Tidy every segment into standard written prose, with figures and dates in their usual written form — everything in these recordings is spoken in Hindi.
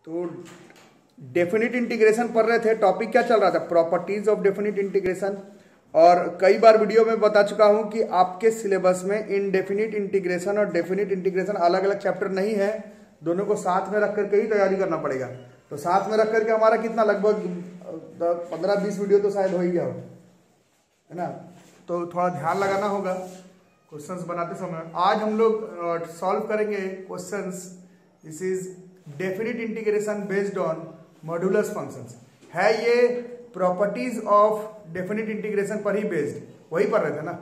तो डेफिनिट इंटीग्रेशन पढ़ रहे थे। टॉपिक क्या चल रहा था? Properties of definite integration. और कई बार वीडियो में बता चुका हूं कि आपके सिलेबस में इनडेफिनिट इंटीग्रेशन और डेफिनिट इंटीग्रेशन अलग अलग चैप्टर नहीं है, दोनों को साथ में रख करके ही तैयारी करना पड़ेगा। तो साथ में रख करके हमारा कितना लगभग 15-20 वीडियो तो शायद हो ही गया हो, है ना। तो थोड़ा ध्यान लगाना होगा क्वेश्चंस बनाते समय। आज हम लोग सॉल्व करेंगे questions. This is definite integration based on modulus functions. है ये प्रॉपर्टीज ऑफ डेफिनिट इंटीग्रेशन पर ही बेस्ड, वही पढ़ रहे थे ना।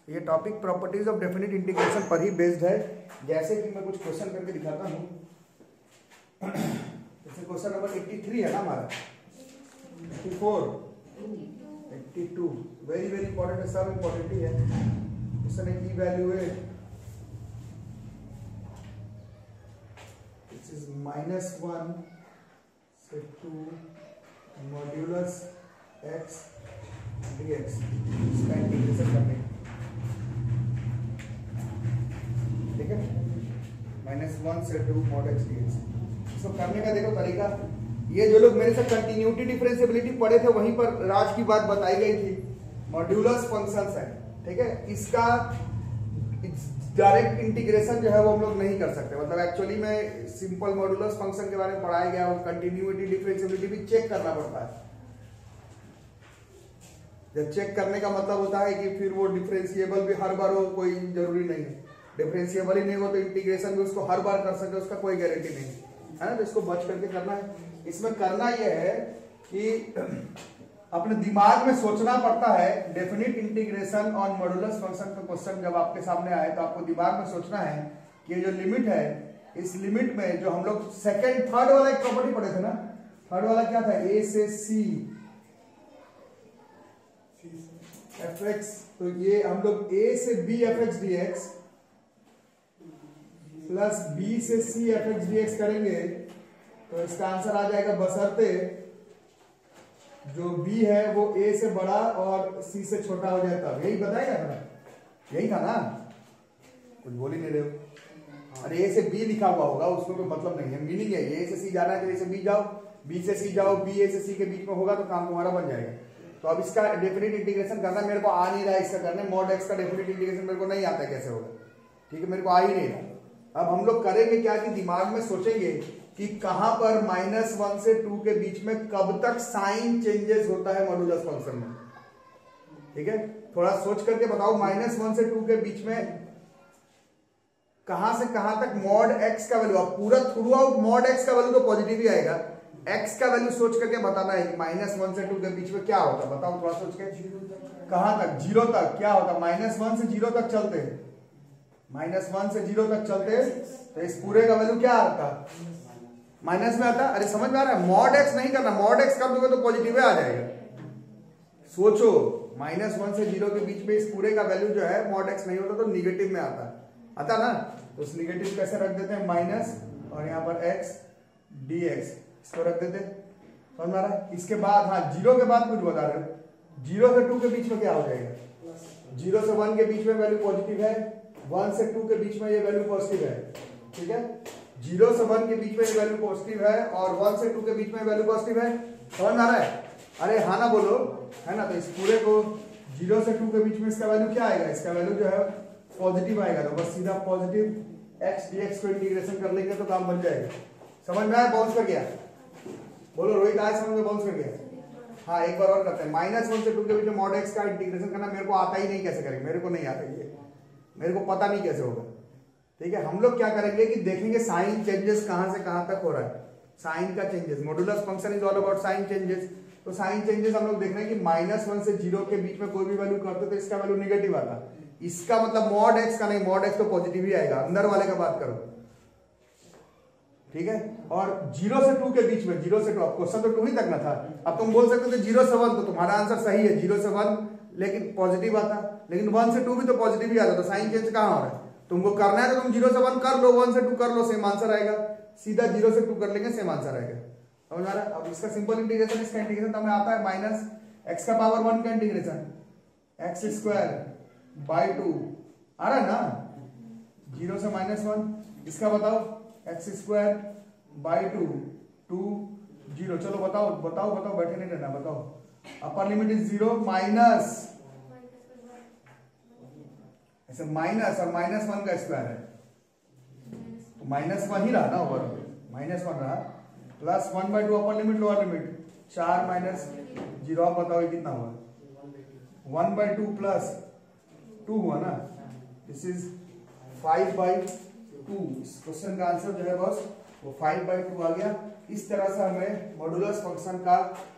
ये topic properties of definite integration पर ही बेस्ड है। जैसे कि मैं कुछ क्वेश्चन करके दिखाता हूँ। जैसे क्वेश्चन नंबर 83 है ना हमारा, 84, 82, वेरी वेरी इंपॉर्टेंट है, सब इंपॉर्टेंट ही है। क्वेश्चन की वैल्यू है दिस इज -1 से 2 मॉड्यूलस x dx, इसका इंटीग्रेशन करने, ठीक है। -1 से 2 mod x dx, इसको करने का देखो तरीका। ये जो लोग मेरे से कंटिन्यूटी डिफरेंशिएबिलिटी पढ़े थे वहीं पर राज की बात बताई गई थी। मॉड्यूलस फंक्शंस है, ठीक है। इसका डायरेक्ट इंटीग्रेशन जो है वो हम लोग नहीं कर सकते। मतलब एक्चुअली में सिंपल मॉड्यूलस फंक्शन के बारे में पढ़ाया गया, और कंटिन्यूटी डिफरेंशिएबिलिटी भी चेक करना पड़ता है। जब चेक करने का मतलब होता है कि फिर वो डिफरेंशिएबल भी हर बार हो, कोई जरूरी नहीं है। डिफरेंशिएबल ही नहीं हो तो इंटीग्रेशन भी उसको हर बार कर सके, उसका कोई गारंटी नहीं है ना। तो इसको बच करके करना है। इसमें करना यह है कि अपने दिमाग में सोचना पड़ता है। Definite integration on modulus function का क्वेश्चन जब आपके सामने आए तो आपको दिमाग में सोचना है कि ये जो लिमिट है, इस लिमिट में जो हम लोग थर्ड वाला एक प्रॉपर्टी पढ़े थे ना, थर्ड वाला क्या था? a से c fx, तो ये हम लोग a से b fx dx plus b से c fx dx करेंगे तो इसका आंसर आ जाएगा बशर्ते जो b है वो a से बड़ा और c से छोटा हो जाए तब। यही बताएगा ना, यही था ना, कुछ बोल ही नहीं रहे हो। अरे a से b लिखा हुआ होगा, उसमें कोई मतलब नहीं है। मीनिंग है a से c जाना है तो a से b जाओ, b से c जाओ, b a से c के बीच में होगा तो काम तुम्हारा बन जाएगा। तो अब इसका डेफिनिट इंटीग्रेशन करना मेरे को आ नहीं रहा है। इसका करने मॉड x का डेफिनिट इंटीग्रेशन मेरे को नहीं आता है, कैसे होगा, ठीक है, मेरे को आ ही नहीं रहा। अब हम लोग करेंगे क्या कि दिमाग में सोचेंगे कि कहां पर -1 से 2 के बीच में कब तक साइन चेंजेस होता है मॉड्यूलस फंक्शन में, ठीक है। थोड़ा सोच करके बताओ, -1 से 2 के बीच में कहां से कहां तक मॉड x का वैल्यू, अब पूरा थ्रू आउट मॉड x का वैल्यू तो पॉजिटिव ही आएगा। x का वैल्यू सोच करके बताना है कि -1 से 2 के बीच में क्या होता है। बताओ थोड़ा सोच के, कहां तक? 0 तक क्या होता? -1 से 0 तक चलते हैं, -1 से 0 तक चलते तो इस पूरे का वैल्यू क्या आता? माइनस में आता। अरे समझ में आ रहा है? मॉड x नहीं करना, मॉड x कर दोगे तो पॉजिटिव आ जाएगा। सोचो, -1 से 0 के बीच में इस पूरे का वैल्यू जो है मॉड x नहीं होता तो निगेटिव में आता ना। तो उस निगेटिव कैसे रख देते हैं? माइनस और यहाँ पर x dx, इसको रख देते। समझ में आ रहा है? इसके बाद हाँ 0 के बाद कुछ बता रहे हो, 0 से 2 के बीच में क्या हो जाएगा? 0 से 1 के बीच में वैल्यू पॉजिटिव है, 1 से 2 के बीच में ये वैल्यू पॉजिटिव है, ठीक है। 0 से 1 के बीच में ये वैल्यू पॉजिटिव है और 1 से 2 के बीच में वैल्यू पॉजिटिव है। समझ में आ रहा है? अरे हाँ ना बोलो, है ना। तो इस पूरे को 0 से 2 के बीच में इसका वैल्यू क्या आएगा? इसका वैल्यू जो है पॉजिटिव आएगा। तो बस सीधा पॉजिटिव x dx को इंटीग्रेशन कर लेंगे तो काम बन जाएगा। समझ में आया? बाउंस कर गया? बोलो रोहित, आज समझ में बाउंस कर गया? हाँ एक बार और करते हैं। -1 से 2 के बीच में मॉड x का इंटीग्रेशन करना मेरे को आता ही नहीं, कैसे करेंगे? मेरे को नहीं आता, ये मेरे को पता नहीं कैसे होगा, ठीक है। हम लोग क्या करेंगे कि देखेंगे साइन चेंजेस कहां से कहां तक हो रहा है। साइन का changes, modulus function is all about sine changes. तो साइन चेंजेस हम लोग देख रहे हैं कि -1 से 0 के बीच में कोई भी वैल्यू करते तो इसका वैल्यू नेगेटिव आता। इसका मतलब मॉड x का नहीं, मॉड x तो पॉजिटिव ही आएगा। अंदर वाले का बात करो, ठीक है। और 0 से 2 के बीच में, 0 से 2, अब क्वेश्चन तो 2 ही तक ना था। अब तुम बोल सकते थे 0 से 1, तो तुम्हारा आंसर सही है, 0 से 1 लेकिन पॉजिटिव आता, लेकिन 1 से 2 भी तो पॉजिटिव ही आता। तो साइन चेंज कहां हो रहा है? तुमको करना है तो तुम 0 से 1 कर लो, 1 से 2 कर लो, सेम आंसर आएगा। सीधा 0 से 2 कर लेंगे, सेम आंसर आएगा। समझ आ रहा है? अब इसका सिंपल इंटीग्रेशन, इसका इंटीग्रेशन हमें आता है -x का पावर 1 का इंटीग्रेशन, x² आ रहा है ना। 0 से -1, इसका बताओ x² बाई 2 2 0। चलो बताओ बताओ बताओ, बैठे नहीं रहना, बताओ। अपर लिमिट इज 0 माइनस, ऐसे माइनस और -1 का स्क्वायर है तो -1 ही रहा ना, ओवर -1 रहा, प्लस 1/2 अपर लिमिट लोअर लिमिट 4 माइनस 0। आप बताओ ये कितना हुआ? 1/2 प्लस 2 हुआ ना, दिस इज 5/2। इस क्वेश्चन का आंसर जो है बस वो 5/2 आ गया। इस तरह से हमें मॉडुलस फंक्शन का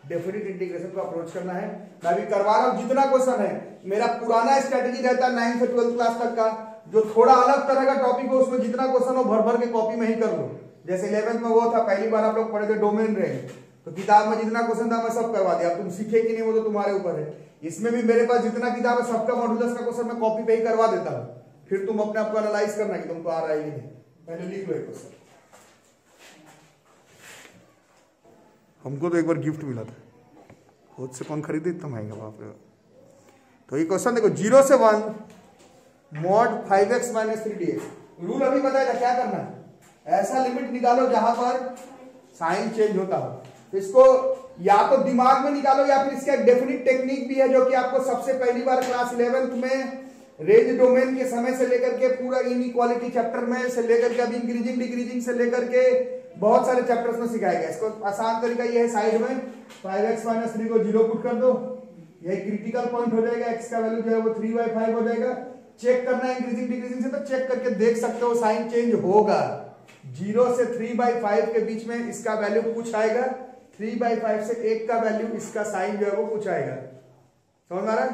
डेफिनेट इंटीग्रेशन को अप्रोच करना है। मैं भी करवा रहा हूं जितना क्वेश्चन है। मेरा पुराना स्ट्रेटेजी रहता है 9th से 12th क्लास तक का, जो थोड़ा अलग तरह का टॉपिक हो उसमें जितना क्वेश्चन हो भर भर के कॉपी में ही कर लो। जैसे 11th में वो था, पहली बार आप लोग पढ़े थे डोमेन रेंज, तो किताब में जितना क्वेश्चन था मैं सब करवा दिया। तुम सीखे कि नहीं वो तो तुम्हारे ऊपर है। इसमें भी मेरे पास जितना किताब है सबका मॉडुलस का क्वेश्चन मैं कॉपी पे ही करवा देता हूं, फिर तुम अपने आप को एनालाइज करना कि तुमको आ रहा है कि नहीं। पहले लिख लो एक क्वेश्चन। हमको तो एक बार गिफ्ट मिला था, खुद से कौन खरीदे, इतना महंगा बाप रे। तो ये क्वेश्चन देखो, 0 से 1 mod 5x - 3dx। रूल अभी बताया था क्या करना है। ऐसा लिमिट निकालो जहां पर साइन चेंज होता हो। तो इसको या तो दिमाग में निकालो या फिर इसका एक डेफिनिट टेक्निक भी है जो कि आपको सबसे पहली बार क्लास 11th में रेंज डोमेन के समय से लेकर के पूरा इनइक्वालिटी चैप्टर में से लेकर के अभी इंक्रीजिंग डिक्रीजिंग से लेकर के बहुत सारे चैप्टर्स में सिखाया गया। इसको आसान तरीका ये है, साइड में 5x - 3 को 0 पुट कर दो, यही क्रिटिकल पॉइंट हो जाएगा। x का वैल्यू जो है वो 3/5 हो जाएगा। चेक करना है इंक्रीजिंग डिक्रीजिंग से, तो चेक करके देख सकते हो साइन चेंज होगा। 0 से 3/5 के बीच में इसका वैल्यू कुछ आएगा, 3/5 से 1 का वैल्यू इसका साइन जो है वो कुछ आएगा। समझ में आ रहा है?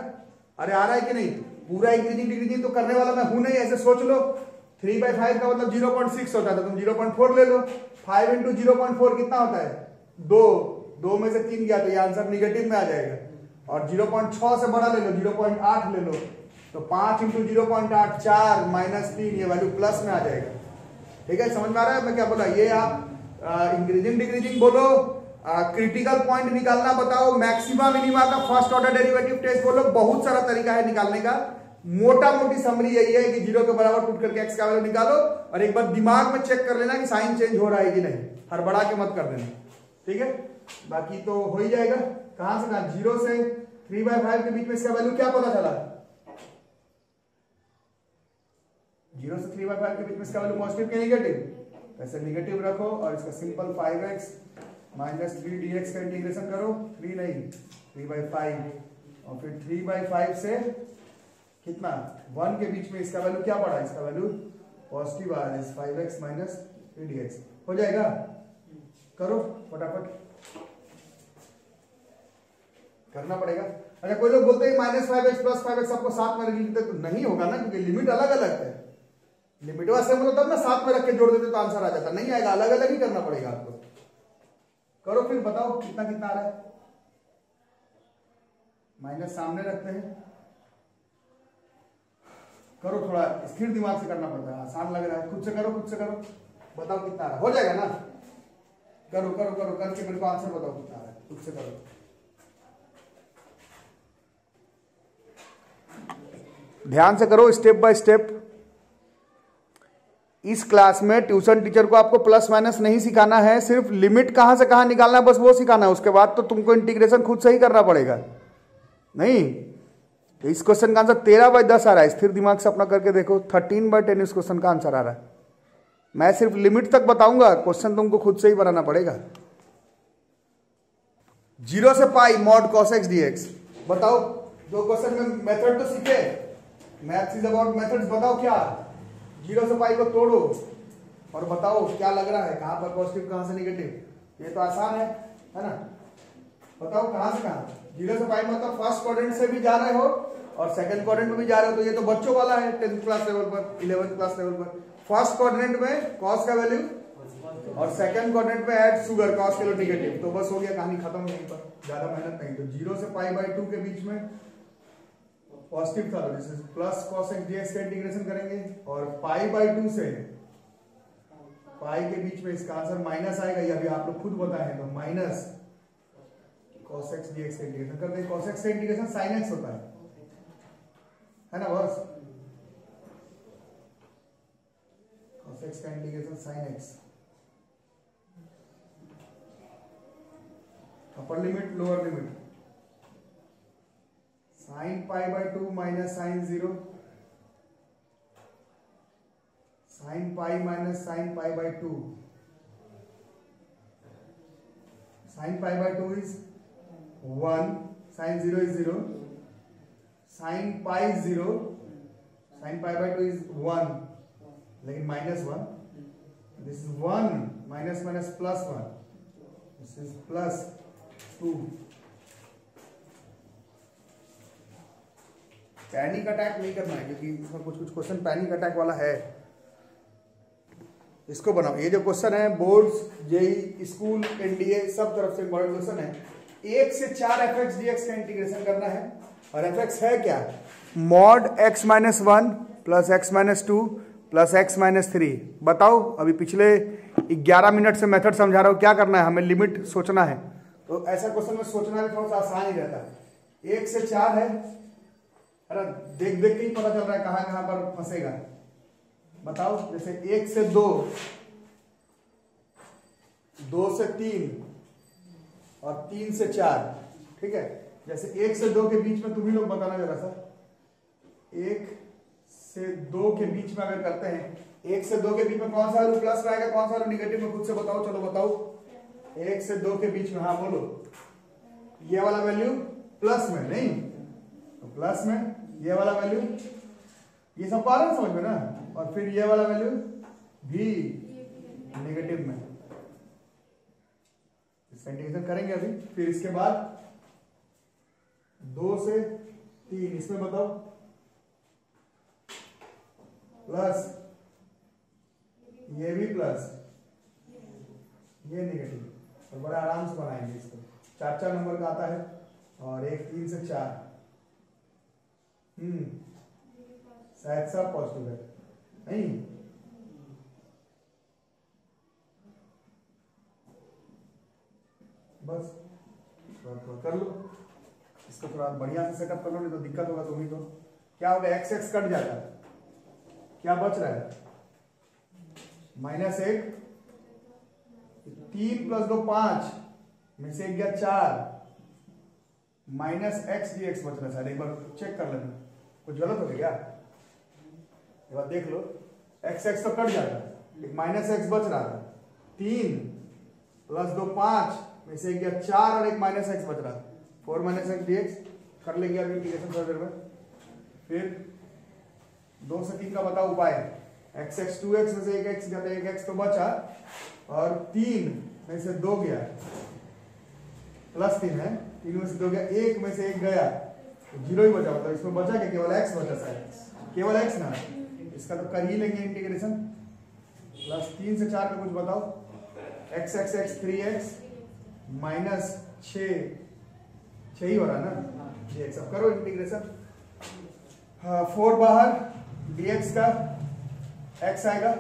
अरे आ रहा है कि नहीं? पूरा इंक्रीजिंग डिक्रीजिंग तो करने वाला मैं हूं नहीं, ऐसे सोच लो। 3/5 का मतलब 0.6 होता है, तुम 0.4 ले लो। 5 × 0.4 कितना होता है? 2 में से 3 गया तो ये आंसर निगेटिव में आ जाएगा। और 0.6 से बड़ा ले लो, 0.8 ले लो, तो 5 × 0.8 4 - 3, ये वैल्यू प्लस में आ जाएगा। ठीक है, समझ में आ रहा है मैं क्या बोला? ये आप इंक्रीजिंग डिक्रीजिंग बोलो, क्रिटिकल पॉइंट निकालना बताओ, मैक्सिमा मिनिमा का फर्स्ट ऑर्डर डेरिवेटिव टेस्ट बोलो, बहुत सारा तरीका है निकालने का। मोटा मोटी समरी यही है कि 0 के बराबर पुट करके x का वैल्यू निकालो और एक बार दिमाग में चेक कर लेना कि साइन चेंज हो रहा है कि नहीं, हड़बड़ा के मत कर देना। ठीक है, बाकी तो हो ही जाएगा। कहां से कहां? 0 से 3/5 के बीच में इसका वैल्यू क्या पता चला? 0 से 3/5 के बीच में इसका वैल्यू पॉजिटिव क्या नेगेटिव? ऐसे नेगेटिव रखो और इसका सिंपल 5x - 3dx का इंटीग्रेशन करो। 3 नहीं 3/5, और फिर 3/5 से कितना 1 के बीच में इसका वैल्यू क्या पड़ा? इसका वैल्यू पॉजिटिव आ रहा है, 5x - 3dx हो जाएगा। करो फटाफट, करना पड़ेगा। अच्छा, कोई लोग बोलते हैं -5x + 5x सबको साथ में रख लेते, तो नहीं होगा ना, क्योंकि लिमिट अलग अलग है। लिमिट वैसे मतलब तब ना साथ में रख के जोड़ देते तो आंसर आ जाता, नहीं आएगा, अलग अलग ही करना पड़ेगा आपको। करो फिर, बताओ कितना कितना आ रहा है। माइनस सामने रखते हैं, करो, थोड़ा स्थिर दिमाग से करना पड़ता है, आसान लग रहा है। खुद से करो, खुद से करो, बताओ कितना आ रहा है। हो जाएगा ना? करो करो करो, करके मेरे को आंसर बताओ कितना आ रहा है, खुद से करो। ध्यान से करो, स्टेप बाय स्टेप। इस क्लास में ट्यूशन टीचर को आपको प्लस माइनस नहीं सिखाना है, सिर्फ लिमिट कहां से कहां निकालना है बस वो सिखाना है। उसके बाद तो तुमको इंटीग्रेशन खुद से ही करना पड़ेगा। नहीं, तो इस क्वेश्चन का आंसर 13/10 आ रहा है। स्थिर दिमाग से अपना करके देखो, 13/10 इस क्वेश्चन का आंसर आ रहा है। मैं सिर्फ लिमिट तक बताऊंगा, क्वेश्चन तुमको खुद से ही बनाना पड़ेगा। 0 से पाई mod cos x dx। बताओ, दो क्वेश्चन में मेथड तो सीखे, मैथ्स इज अबाउट मेथड्स। बताओ क्या? 0 से पाई को तोड़ो और बताओ क्या लग रहा है, कहां पर पॉजिटिव कहां से नेगेटिव। ये तो आसान है ना? बताओ कहां से कहां। 0 से पाई मतलब फर्स्ट क्वाड्रेंट से भी जा रहे हो और सेकंड क्वाड्रेंट में भी जा रहे हो, तो ये तो बच्चों वाला है 10th क्लास लेवल पर, 11th क्लास लेवल पर। फर्स्ट क्वाड्रेंट में कॉस का वैल्यू और सेकंड क्वाड्रेंट में ऐड शुगर, कॉस के लिए नेगेटिव, तो बस हो गया, कहानी खत्म। यहीं पर ज्यादा मेहनत नहीं। तो 0 से π/2 के बीच में पॉजिटिव था, जैसे प्लस cos x dx का इंटीग्रेशन करेंगे, और π/2 से पाई के बीच में इसका आंसर माइनस आएगा, ये अभी आप लोग खुद बताएं, तो माइनस cos x dx का इंटीग्रेशन करते हैं। cos x का इंटीग्रेशन sin x होता है ना बस। cos x का integration sin x, upper limit lower limit sine pi by 2 minus sine 0, sine pi minus sine pi by 2, sine pi by 2 is 1, sine 0 is 0, sine pi 0, sine pi by 2 is 1, लेकिन minus 1, this is 1 minus minus plus 1, this is plus 2। Panic attack नहीं करना है क्योंकि इसमें कुछ कुछ क्वेश्चन पैनिक अटैक वाला है, इसको बनाओ। ये जो क्वेश्चन है बोर्ड्स, जेई, स्कूल, एनडीए सब तरफ से इंपॉर्टेंट क्वेश्चन है। 1 से 4 fx dx का इंटीग्रेशन करना है और fx है क्या, mod x minus 1 plus x minus 2 plus x minus 3। बताओ, अभी पिछले 11 मिनट से मेथड समझा रहा हूँ, क्या करना है, हमें लिमिट सोचना है। तो ऐसा क्वेश्चन में सोचना भी थोड़ा सा आसान ही रहता है। 1 से 4 है, अरे देख देख के ही पता चल रहा है कहाँ कहाँ पर फंसेगा। बताओ, जैसे 1 से 2, 2 से 3 और 3 से 4, ठीक है। जैसे 1 से 2 के बीच में तुम ही लोग बताना जरा सा, 1 से 2 के बीच में अगर करते हैं, 1 से 2 के बीच में कौन सा वैल्यू प्लस में आएगा, कौन सा वैल्यू निगेटिव में, खुद से बताओ, चलो बताओ। 1 से 2 के बीच में, हाँ बोलो, ये वाला वैल्यू प्लस में, नहीं तो प्लस में, ये वाला वैल्यू, ये सब पा रहे हैं समझ में ना, और फिर ये वाला वैल्यू भी नेगेटिव में। इसका इंटीग्रेशन करेंगे अभी। फिर इसके बाद 2 से 3, इसमें बताओ प्लस, ये भी प्लस, ये नेगेटिव, और बड़ा आराम से बनाएंगे इसको। 4 नंबर का आता है और एक 3 से 4, शायद सब पॉजिटिव है, नहीं बस थोड़ा कर लो इसको, थोड़ा बढ़िया से सेटअप कर लो, नहीं तो दिक्कत होगा तुम्हें। तो क्या होगा, एक्स एक्स कट जाएगा, क्या बच रहा है, -1, 3 प्लस 2 5 में से 1 गया 4, माइनस एक्स डी एक्स बच रहा है। शायद एक बार चेक कर लेना, कुछ गलत हो गया क्या, एक बार देख लो। एक्स एक्स तो कट जाता है, एक माइनस एक्स बच रहा था, 3 प्लस 2 5 में से 1 गया 4 और एक माइनस एक्स बच रहा था, 4 माइनस एक्स डी एक्स कर लेंगे अभी इंटीग्रेशन थोड़ी देर में। फिर 2 से 3 का बताओ उपाय, एक्स एक्स 2x में से 1x गया, 1x तो बचा, और 3 में से 2 गया, प्लस 3 है, 3 में से 2 गया, 1 में से 1 गया, तो 0 ही बचा। मतलब इसमें बचा कि केवल x बचा, शायद केवल x ना, इसका तो कर ही लेंगे इंटीग्रेशन। प्लस 3 से 4 का कुछ बताओ, x x x 3x minus 6 ही हो रहा ना, 6x। अब करो इंटीग्रेशन। 4 बाहर, dx का x आएगा,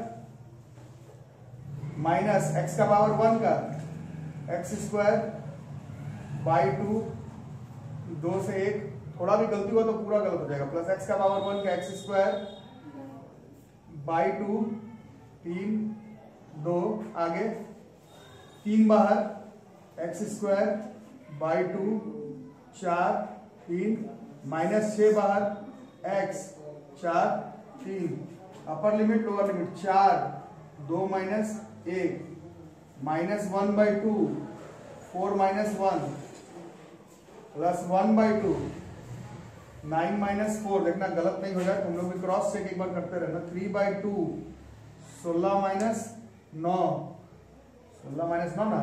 माइनस x का पावर 1 का x स्क्वायर बाई 2, 2 से 1, थोड़ा भी गलती हुआ तो पूरा गलत हो जाएगा, प्लस x का पावर 1 का x स्क्वायर बाई 2, 3, 2 आगे, 3 बाहर, x स्क्वायर बाई 2, 4, 3, माइनस 6 बाहर, x 4, 3, upper limit lower limit 4, 2 minus 1, minus 1 by 2, 4 minus 1 plus 1 by 2, 9 minus 4, देखना गलत नहीं हो जाए, तुम लोग भी क्रॉस चेक एक बार करते रहना। 3 बाई 2, 16 माइनस 9, 16 माइनस 9 ना,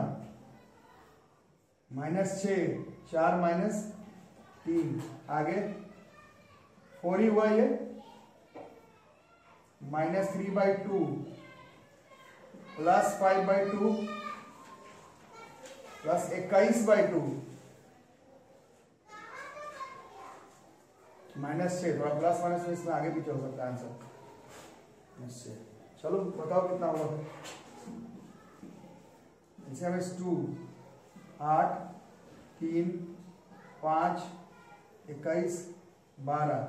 माइनस 6, 4 माइनस 3 आगे, 4 ही हुआ ये, minus 3 by 2 plus 5 by 2 plus 21 by 2 minus 6, थोड़ा प्लस माइनस में इसमें आगे पीछे हो सकता है आंसर। चलो बताओ कितना होगा, इसे हमें 2, 8, 3, 5, 21, 12,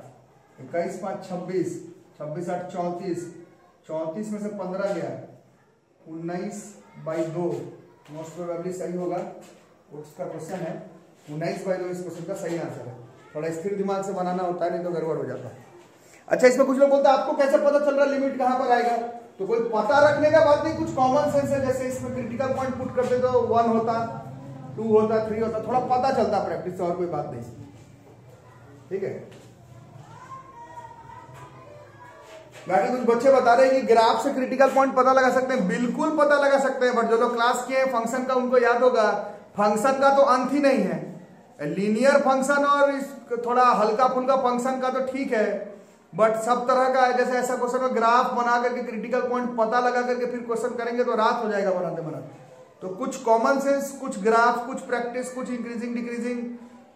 21, 5, 26, 26, 8, 34, 34 में से 15 गया, 19 बाई 2, मोस्ट प्रोबेबली सही होगा, उसका क्वेश्चन है 19/2 इस क्वेश्चन का सही आंसर है। थोड़ा स्थिर दिमाग से बनाना होता है, नहीं तो गड़बड़ हो जाता है। अच्छा, इसमें कुछ लोग बोलते हैं आपको कैसे पता चल रहा है लिमिट कहां पर आएगा? तो कोई पता रखने का बात नहीं, कुछ कॉमन सेंस है। जैसे इसमें क्रिटिकल पॉइंट पुट करते तो 1 होता, 2 होता, 3 होता, थोड़ा पता चलता प्रैक्टिस से, और कोई बात नहीं। ठीक है, बाकी कुछ बच्चे बता रहे हैं कि ग्राफ से क्रिटिकल पॉइंट पता लगा सकते हैं। बिल्कुल पता लगा सकते हैं, बट जो लोग क्लास किए हैं फंक्शन का उनको याद होगा फंक्शन का तो अंत ही नहीं है। लीनियर फंक्शन और थोड़ा हल्का फुल्का फंक्शन का तो ठीक है, बट सब तरह का है। जैसे ऐसा क्वेश्चन में ग्राफ बना करके क्रिटिकल पॉइंट पता लगा करके फिर क्वेश्चन करेंगे तो रात हो जाएगा बनाते बनाते। तो कुछ कॉमन सेंस, कुछ ग्राफ, कुछ प्रैक्टिस, कुछ इंक्रीजिंग डिक्रीजिंग,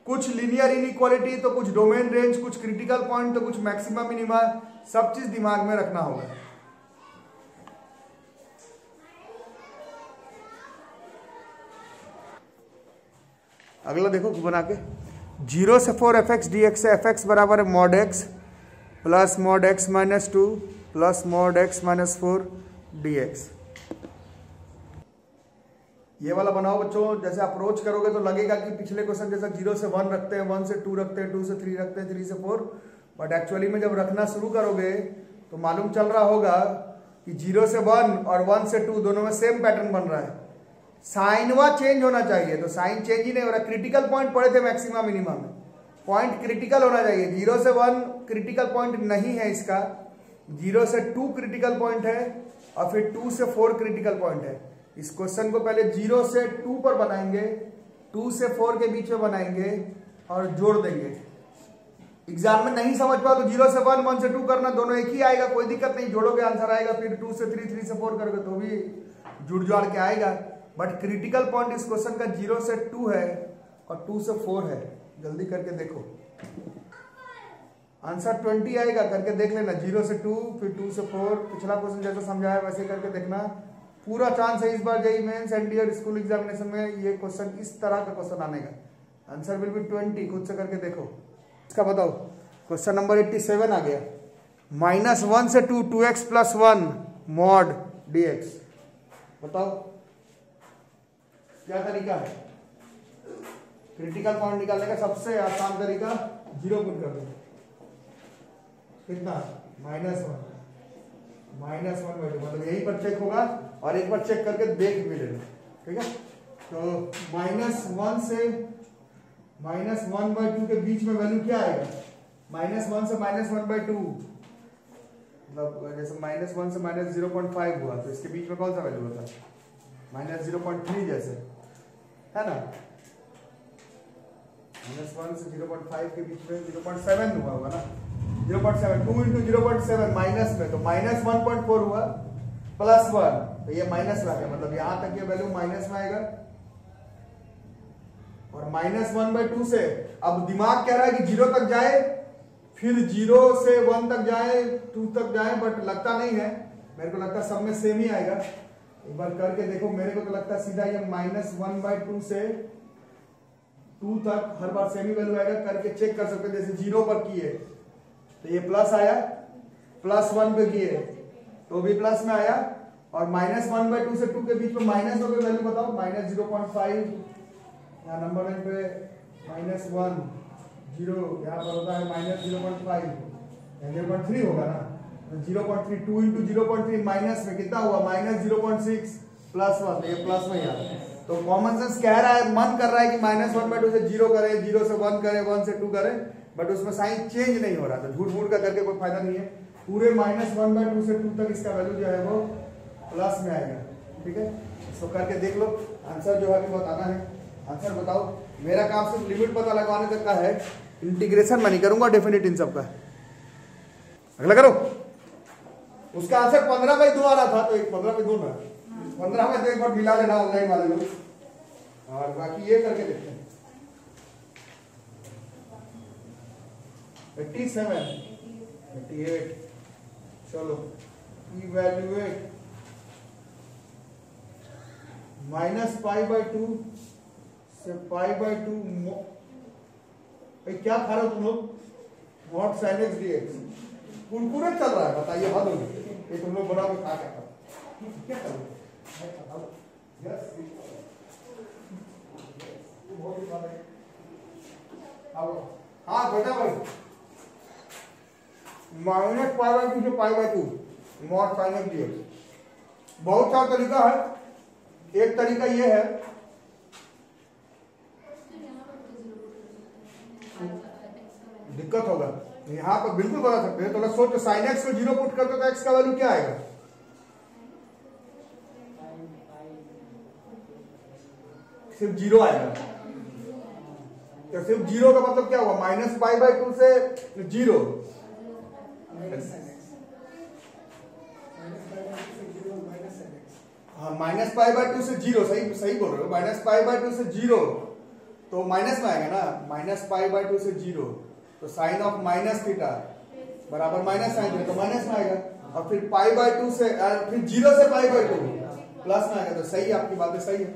कुछ लीनियर इनइक्वालिटी, तो कुछ डोमेन रेंज, कुछ क्रिटिकल पॉइंट, तो कुछ मैक्सिमम मिनिमा, सब चीज दिमाग में रखना होगा। अगला देखो बना के 0 से 4 fx dx से fx बराबर है mod x plus mod x minus 2 plus mod x minus 4 dx। ये वाला बनाओ बच्चों। जैसे अप्रोच करोगे तो लगेगा कि पिछले क्वेश्चन जैसा 0 से 1 रखते हैं, 1 से 2 रखते हैं, 2 से 3 रखते हैं, 3 से 4, बट एक्चुअली में जब रखना शुरू करोगे तो मालूम चल रहा होगा कि 0 से 1 और 1 से 2 दोनों में सेम पैटर्न बन रहा है। साइनवा चेंज होना चाहिए, तो साइन चेंज ही नहीं हो रहा। क्रिटिकल पॉइंट पढ़े थे मैक्सिमम मिनिमम में, पॉइंट क्रिटिकल होना चाहिए। 0 से 1 क्रिटिकल पॉइंट नहीं है इसका, 0 से 2 क्रिटिकल पॉइंट है और फिर 2 से 4 क्रिटिकल पॉइंट है। इस क्वेश्चन को पहले 0 से 2 पर बनाएंगे, 2 से 4 के बीच में बनाएंगे और जोड़ देंगे। एग्जाम में नहीं समझ पाओ तो 0 से 1, 1 से 2 करना, दोनों एक ही आएगा, कोई दिक्कत नहीं, जोड़ोगे आंसर आएगा। फिर 2 से 3, 3 से 4 करोगे तो भी जुड़ जाड़ के आएगा। बट क्रिटिकल पॉइंट इस क्वेश्चन का 0 से 2 है और 2 से 4 है। जल्दी करके देखो, आंसर 20 आएगा, करके देख लेना। 0 से 2, फिर 2 से 4, पिछला क्वेश्चन जैसा समझाया वैसे करके देखना। पूरा चांस है इस बार JEE mains and school examination में ये क्वेश्चन, इस तरह का क्वेश्चन आने का। आंसर विल बी 20, खुद से करके देखो। इसका बताओ, क्वेश्चन नंबर 87 आ गया। -1 से 2, 2x प्लस 1 mod dx। बताओ क्या तरीका है? क्रिटिकल पॉइंट निकालने का सबसे आसान तरीका 0 पुट कर दो। कितना? -1 मतलब यही पर चेक होगा और एक बार चेक करके देख भी लेना। ठीक है, तो -1 से -1/2 के बीच में वैल्यू क्या आएगा? -1 से -1/2 मतलब जैसे -1 से -0.5 हुआ तो इसके बीच में कौन सा वैल्यू होता है? -0.3 जैसे, है ना। -1 से 0.5 के बीच में 0.7 हुआ होगा ना। 0.7, 2 into 0.7 माइनस में, तो -1.4 हुआ प्लस 1, तो ये माइनस में आ गया, मतलब यहां तक ये वैल्यू माइनस में आएगा। और -1/2 से अब दिमाग कह रहा है कि 0 तक जाए, फिर 0 से 1 तक जाए, 2 तक जाए, बट लगता नहीं है। मेरे को लगता है सब में सेम ही आएगा। एक बार करके देखो, मेरे को तो लगता है सीधा ये -1/2 से 2 तक हर बार सेम ही वैल्यू आएगा। करके चेक कर सकते हैं। जैसे 0 पर किए तो ये प्लस आया, +1 पे किए तो भी प्लस में आया, और -1/2 से 2 के बीच में माइनस हो गई वैल्यू। बताओ, -0.5 यहाँ नंबर लाइन पे -1 0 यहाँ पर होता है -0.5, 0.3 होगा ना। 0.3, 2 into 0.3 माइनस में कितना हुआ? -0.6 प्लस 1, ये प्लस में ही आ रहा है। तो कॉमन सेंस कह रहा है, मन कर रहा है कि -1/2 से 0 करे, 0 से 1 करे, 1 से 2 करे, बट उसमें साइन चेंज नहीं हो रहा। तो झूठ मूठ का करके कोई फायदा नहीं है। पूरे -1/2 से 2 तक इसका वैल्यू जो है वो प्लस में आएगा। ठीक है, इसको करके देख लो। आंसर जो है बताना है। आंसर बताओ। मेरा काम सिर्फ लिमिट पता लगाने तक का है, इंटीग्रेशन मैं नहीं करूंगा डेफिनेट इन सबका। अगला करो। उसका आंसर 15/2 आ रहा था, तो एक 15/2 ना 15/2 एक बार मिला लेना ऑनलाइन वाले लोग, और बाकी ये करके देखते हैं। 87, 88, चलो इवैल्यूएट -π/2 से π/2 क्या खा रहे हो तुम लोग? mod sin x dx Kurkure चल रहा है, बताइए हद होगी। ये तुम लोग बना के खा क्या करोगे? हाँ बेटा भाई, माइनस पाई बाई टू से pi by two mod sine x dx. बहुत सारा तरीका है। एक तरीका ये है, दिक्कत होगा यहाँ पर बिल्कुल बता सकते हैं। थोड़ा सोचो, साइन एक्स को जीरो पुट करते तो एक्स का वैल्यू क्या आएगा? सिर्फ जीरो आएगा। तो सिर्फ जीरो का मतलब क्या हुआ? माइनस पाई बाई टू से जीरो। हाँ, माइनस पाई बाई टू से जीरो, सही सही बोल रहे हो। माइनस पाई बाई टू से जीरो तो माइनस में आएगा ना, माइनस पाई बाई टू से जीरो, तो साइन ऑफ माइनस थीटा बराबर माइनस साइन थीटा, तो माइनस में आएगा। और फिर पाई बाई टू से, फिर जीरो से पाई बाई टू प्लस में आएगा। तो सही है, आपकी बातें सही है,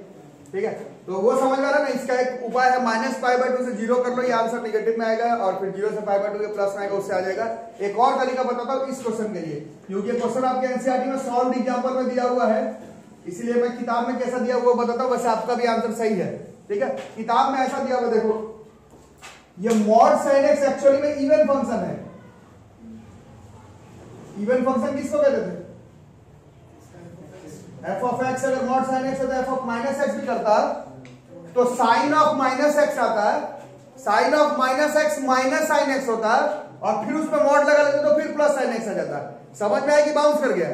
ठीक है। तो वो समझ में आ रहा है ना। इसका एक उपाय है, माइनस पाई बाई टू से जीरो कर लो, ये आंसर निगेटिव में आएगा, और फिर जीरो से पाई बाई टू के प्लस में आएगा, उससे आ जाएगा। एक और तरीका बताता हूँ इस क्वेश्चन के लिए, क्योंकि क्वेश्चन आपके एनसीईआरटी में सॉल्व एग्जाम्पल में दिया हुआ है, इसलिए मैं किताब में कैसा दिया हुआ बताता हूँ। वैसे आपका भी आंसर सही है, ठीक है। किताब में ऐसा दिया हुआ, देखो ये मॉड साइन एक्स एक्चुअली में इवन फंक्शन है। इवन फंक्शन किसको कहते थे? F of x. अगर मॉड साइन एक्स है तो एफ ऑफ माइनस एक्स भी करता है, तो साइन ऑफ माइनस एक्स आता है, sine of minus x minus sine x होता है, और फिर उसमें मॉड लगा लेते तो फिर प्लस साइन एक्स आ जाता है। समझ में आया कि बाउंस कर गया?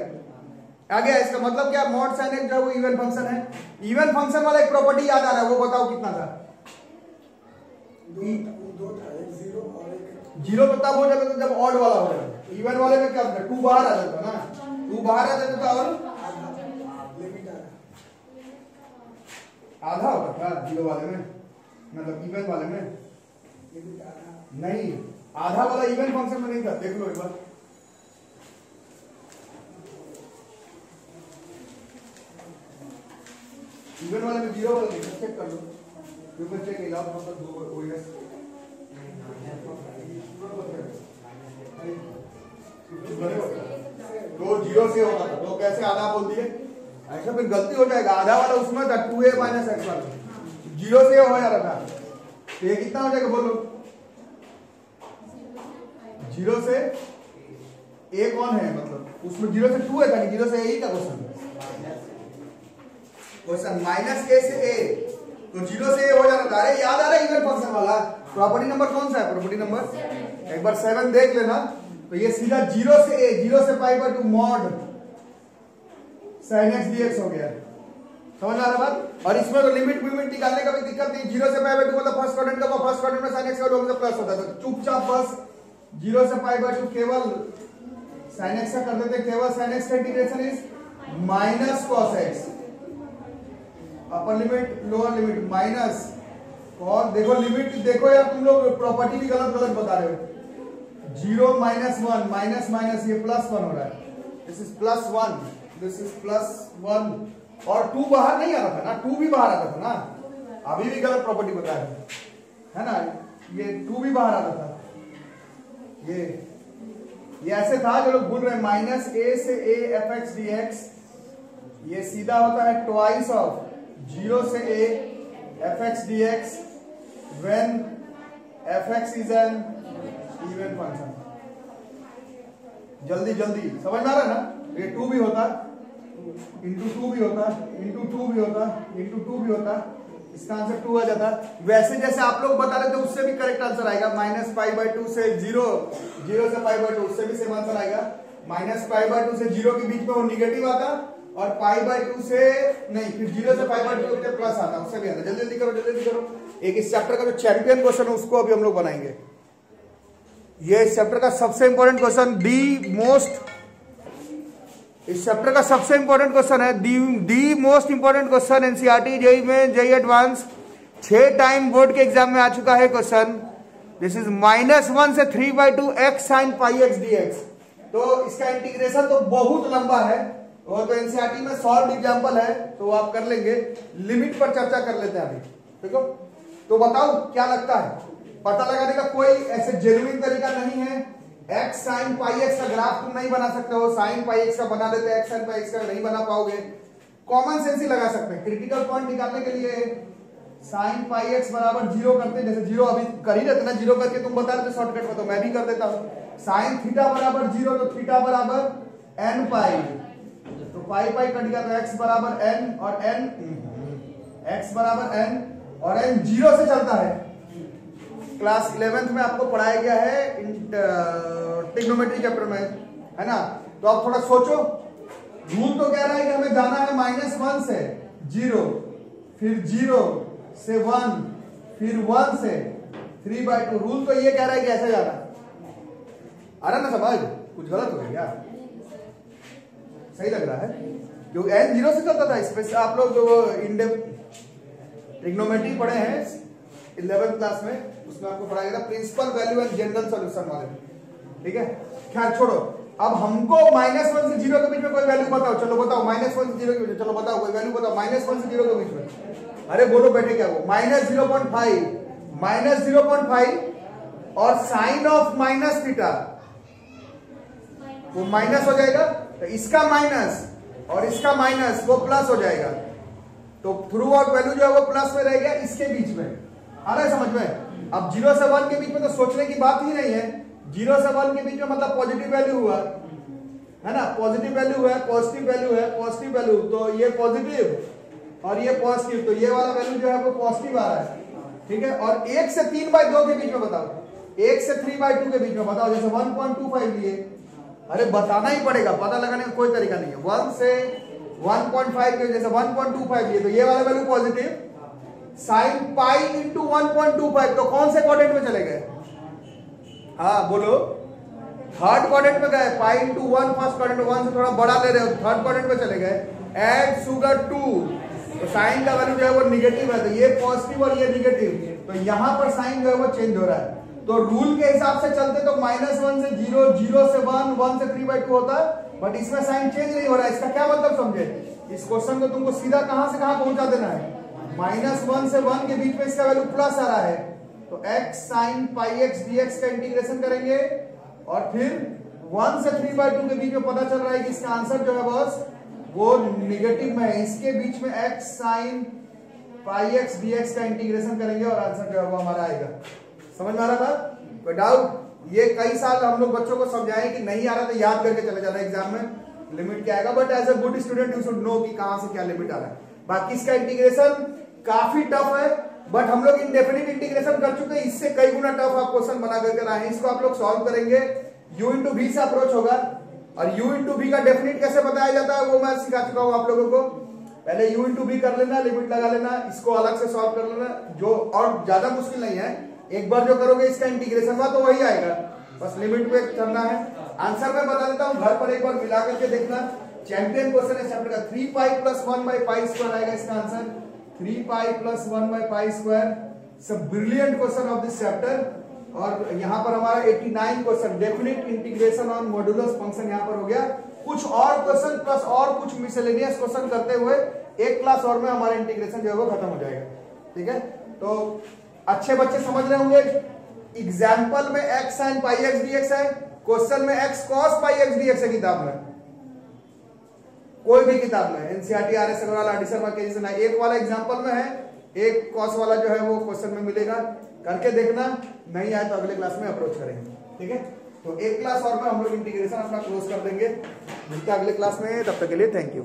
आ गया। इसका मतलब क्या? मॉड साइन एक्स जो है वो इवन फंक्शन है। इवन फंक्शन वाला एक प्रॉपर्टी याद आ रहा है, वो बताओ कितना था? जीरो तो तब हो जाता था जब ऑड वाला हो जाता। इवन वाले में क्या होता? टू बाहर आ जाता ना, टू बाहर आ जाता था, और आधा होता था जीरो वाले में, मतलब इवन वाले में नहीं, आधा वाला इवन फंक्शन में नहीं था। देख लो एक बार, इवन वाले में जीरो वाला नहीं, चेक कर लो, पेपर चेक इलाज मतलब दो वही है। दो जीरो से होगा था, तो कैसे आधा बोल दिए? ऐसा फिर गलती हो जाएगा। आधा वाला उसमें था, 2a माइनस एक्स वाला, जीरो से हो जा रहा था, तो ये कितना हो जाएगा बोलो? जीरो से ए कौन है, मतलब उसमें जीरो से 2 है, जीरो से ए ही था क्वेश्चन। क्वेश्चन माइनस ए से ए, तो जीरो से ए हो जाना था। अरे याद आ रहा है इवन फंक्शन वाला। प्रॉपर्टी नंबर कौन सा है? प्रॉपर्टी नंबर एक बार 7 देख लेना। तो ये सीधा जीरो से ए, जीरो से pi by two mod sine x dx हो गया। समझ आ रहा बात? और इसमें तो लिमिट निकालने का भी दिक्कत नहीं। जीरो से पाई बाई टू मतलब फर्स्ट क्वाड्रेंट का, फर्स्ट क्वाड्रेंट में साइन एक्स का वैल्यू प्लस होता था, चुपचाप बस जीरो से पाई बाई टू केवल साइन एक्स का कर देते। केवल साइन एक्स का integration is minus cos x, upper limit lower limit minus. और देखो लिमिट देखो यार, तुम लोग प्रॉपर्टी भी गलत बता रहे हो। Zero minus one, minus minus ये प्लस वन हो रहा है, this is plus one, this is plus one, और 2 बाहर नहीं आ रहा था ना, 2 भी बाहर आता था ना। अभी भी गलत प्रॉपर्टी बता रहे है ना, ये 2 भी बाहर आता था। ये ऐसे था जो लोग भूल रहे। माइनस ए से A F x D x, ये सीधा होता है ट्वाइस ऑफ जीरो से A F x D x when F x is an even function. जल्दी जल्दी समझ में आ रहा है ना? ये 2 भी होता, इंटू 2 भी होता, इंटू 2 भी होता, इंटू 2 भी होता, इसका आंसर 2 आ जाता। वैसे जैसे आप लोग बता रहे थे उससे भी करेक्ट आंसर आएगा। माइनस पाई बाई टू से जीरो, जीरो से पाई बाई टू, उससे भी सेम आंसर आएगा। माइनस पाई बाई टू से जीरो के बीच में वो निगेटिव आता, और पाई बाई टू से नहीं, फिर जीरो से पाई बाई टू के प्लस आता, उससे भी आता। जल्दी जल्दी करो, जल्दी जल्दी करो। एक इस चैप्टर का जो चैंपियन क्वेश्चन है उसको अभी हम लोग बनाएंगे। ये इस चैप्टर का सबसे इंपॉर्टेंट क्वेश्चन, इस चैप्टर का सबसे इंपॉर्टेंट क्वेश्चन है, the most important question NCERT JEE में, जेईई एडवांस 6 टाइम बोर्ड के एग्जाम में आ चुका है क्वेश्चन। दिस इज -1 से 3/2 x sine pi x D x. तो इसका इंटीग्रेशन तो बहुत लंबा है, वो तो एनसीईआरटी में सॉल्व एग्जाम्पल है, तो आप कर लेंगे। लिमिट पर चर्चा कर लेते हैं अभी, ठीक है। तो बताओ क्या लगता है, पता लगाने का कोई ऐसे जेन्युइन तरीका नहीं है? एक्स साइन पाई एक्स का ग्राफ तुम नहीं बना सकते हो, साइन पाई एक्स का बना लेते, एक्स साइन पाई एक्स का नहीं बना पाओगे। कॉमन सेंस ही लगा सकते हैं। क्रिटिकल पॉइंट निकालने के लिए साइन पाई एक्स बराबर 0 करते, जैसे 0 अभी कर ही रहते ना, 0 करके तुम बता रहे थे शॉर्टकट में, तो मैं भी कर देता हूं। साइन थीटा बराबर 0, तो थीटा बराबर एन पाई, तो पाई पाई कट गया, तो एक्स बराबर एन और एन, एक्स बराबर एन और एन 0 से चलता है। क्लास 11th में आपको पढ़ाया गया है ट्रिग्नोमेट्री चैप्टर में, है ना। तो आप थोड़ा सोचो, रूल तो कह रहा है कि हमें जाना है -1 से 0, फिर 0 से 1, फिर 1 से 3/2। रूल तो ये कह रहा है कि ऐसे जाना। आ रहा ना समझ? कुछ गलत हो गया क्या? सही लग रहा है? जो n 0 से चलता था, इसमें आप लोग जो ट्रिग्नोमेट्री पढ़े हैं 11th क्लास में, उसमें आपको पढ़ाया गया principal value and general solution वाले, ठीक है। खैर छोड़ो, अब हमको -1 से 0 के बीच में कोई वैल्यू बताओ। चलो बताओ, -1 से 0 के बीच में, चलो बताओ कोई वैल्यू बताओ -1 से 0 के बीच में। अरे बोलो बेटे क्या वो -0.5, -0.5 और साइन ऑफ माइनस थीटा, वो माइनस हो जाएगा, तो इसका माइनस और इसका माइनस वो प्लस हो जाएगा, तो थ्रू आउट वैल्यू जो है वो प्लस में रहेगा इसके बीच में। आ रहा है समझ में? अब 0 से 1 के बीच में तो सोचने की बात ही नहीं है। 0 से 1 के बीच में मतलब पॉजिटिव वैल्यू हुआ, है ना, पॉजिटिव वैल्यू है, पॉजिटिव वैल्यू है, पॉजिटिव वैल्यू, तो ये पॉजिटिव और ये पॉजिटिव, तो ये वाला वैल्यू जो है वो पॉजिटिव आ रहा है, ठीक है। और 1 से 3/2 के बीच में बताओ, 1 से 3/2 के बीच में बताओ, जैसे 1.25 लिए, अरे बताना ही पड़ेगा, पता लगाने का कोई तरीका नहीं है। 1 से 1.5 के जैसे 1.25 लिए, तो ये वाला value positive, sine pi into 1.25, तो कौन से क्वाड्रेंट में चले गए? हाँ बोलो, थर्ड क्वाड्रेंट में गए। पाई इंटू 1 फर्स्ट क्वाड्रेंट, 1 से थोड़ा बड़ा ले रहे हो, थर्ड क्वाड्रेंट में चले गए। एड शुगर 2, तो साइन का वैल्यू जो है वो निगेटिव है, तो ये पॉजिटिव और ये निगेटिव, तो यहां पर साइन जो है वो चेंज हो रहा है। तो रूल के हिसाब से चलते तो -1 से 0, 0 से 1, 1 से 3/2 होता, बट इसमें साइन चेंज नहीं हो रहा है। इसका क्या मतलब समझे? इस क्वेश्चन को तुमको सीधा कहां से कहां पहुंचा देना है, -1 से 1 के बीच में इसका वैल्यू प्लस आ रहा है, तो x sin pi x dx का इंटीग्रेशन करेंगे, और फिर 1 से 3/2 के बीच में पता चल रहा है कि इसका आंसर जो है बस वो निगेटिव में है, इसके बीच में x sin pi x dx का इंटीग्रेशन करेंगे और आंसर जो है वो हमारा आएगा। समझ में आ रहा था? कोई डाउट? ये कई साल हम लोग बच्चों को समझाए कि नहीं आ रहा तो याद करके चले जाना एग्जाम में लिमिट क्या आएगा, but as a good student you should know कि कहां से क्या लिमिट आ रहा है। बाकी इसका इंटीग्रेशन काफी टफ है, बट हम लोग इंडेफिनिट इंटीग्रेशन कर चुके हैं, इससे कई गुना टफ आप क्वेश्चन बना करके लाए हैं। इसको आप लोग सॉल्व करेंगे, u इंटू v से अप्रोच होगा, और u इंटू v का डेफिनिट कैसे बताया जाता है वो मैं सिखा चुका हूं आप लोगों को। पहले u इंटू v कर लेना, लिमिट लगा लेना, इसको अलग से सॉल्व कर लेना, जो और ज्यादा मुश्किल नहीं है। एक बार जो करोगे इसका इंटीग्रेशन हुआ तो वही आएगा, बस लिमिट पे करना है। आंसर मैं बता देता हूं, घर पर एक बार मिला करके देखना। चैंपियन क्वेश्चन है चैप्टर का, 3 पाई प्लस 1/π² आएगा इसका आंसर, 3 पाई प्लस 1/π²। सब brilliant question of this chapter. और यहाँ पर हमारा 89 question definite integration on modulus function यहाँ पर हो गया। कुछ और क्वेश्चन प्लस और कुछ मिसलेनियस क्वेश्चन करते हुए एक क्लास और में हमारा इंटीग्रेशन जो है वो खत्म हो जाएगा, ठीक है। तो अच्छे बच्चे समझ रहे होंगे, एग्जाम्पल में x sin pi x dx है, क्वेश्चन में x cos pi x dx है किताब में, कोई भी किताब में, NCERT, RS Agarwal, RD Sharma के जैसे ना, एक वाला एग्जाम्पल में है, एक कॉस वाला जो है वो क्वेश्चन में मिलेगा, करके देखना। नहीं आए तो अगले क्लास में अप्रोच करेंगे, ठीक है। तो एक क्लास और में हम लोग इंटीग्रेशन अपना क्लोज कर देंगे। मिलते हैं अगले क्लास में, तब तक के लिए थैंक यू।